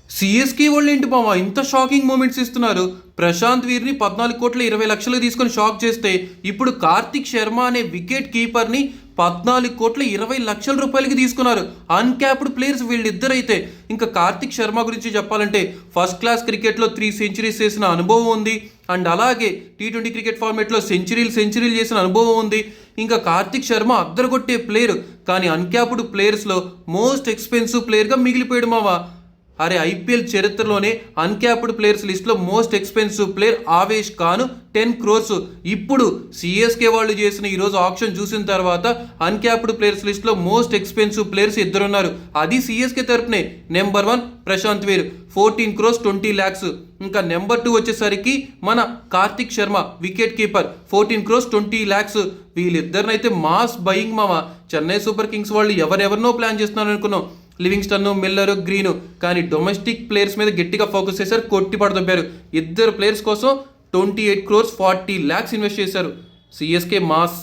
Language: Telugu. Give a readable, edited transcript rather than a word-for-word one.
సిఎస్కే వాళ్ళు ఏంటి మామ ఇంత షాకింగ్ మూమెంట్స్ ఇస్తున్నారు. ప్రశాంత్ వీర్ని 14,20,00,000 తీసుకొని షాక్ చేస్తే ఇప్పుడు కార్తిక్ శర్మ అనే వికెట్ కీపర్ని 14,20,00,000 రూపాయలకి తీసుకున్నారు. అన్క్యాప్డ్ ప్లేయర్స్ వీళ్ళిద్దరైతే. ఇంకా కార్తిక్ శర్మ గురించి చెప్పాలంటే ఫస్ట్ క్లాస్ క్రికెట్లో 3 సెంచరీస్ చేసిన అనుభవం ఉంది. అండ్ అలాగే T20 క్రికెట్ ఫార్మేట్లో సెంచరీలు చేసిన అనుభవం ఉంది. ఇంకా కార్తిక్ శర్మ అద్దరగొట్టే ప్లేయర్. కానీ అన్క్యాప్డ్ ప్లేయర్స్లో మోస్ట్ ఎక్స్పెన్సివ్ ప్లేయర్గా మిగిలిపోయాడు మావా. అరే ఐపీఎల్ చరిత్రలోనే అన్క్యాప్డ్ ప్లేయర్స్ లిస్ట్లో most expensive player Avesh Khan 10 crores. ఇప్పుడు సిఎస్కే వాళ్ళు చేసిన ఈరోజు ఆప్షన్ చూసిన తర్వాత అన్క్యాప్డ్ ప్లేయర్స్ లిస్ట్లో మోస్ట్ ఎక్స్పెన్సివ్ ప్లేయర్స్ ఇద్దరున్నారు. అది సిఎస్కే తరపునే. Number 1 Prashant Veer 14 crores 20 lakhs. ఇంకా నెంబర్ 2 వచ్చేసరికి మన కార్తిక్ శర్మ వికెట్ కీపర్ 14 crores 20 lakhs. వీళ్ళిద్దరినైతే మాస్ బయింగ్ మామ. చెన్నై సూపర్ కింగ్స్ వాళ్ళు ఎవరెవరినో ప్లాన్ చేస్తున్నారు అనుకున్నాం, లివింగ్స్టన్, మిల్లర్, గ్రీన్. కానీ డొమెస్టిక్ ప్లేయర్స్ మీద గట్టిగా ఫోకస్ చేశారు, కొట్టి పడదొబ్బారు. ఇద్దరు ప్లేయర్స్ కోసం 28 crores 40 lakhs ఇన్వెస్ట్ చేశారు. CSK mass.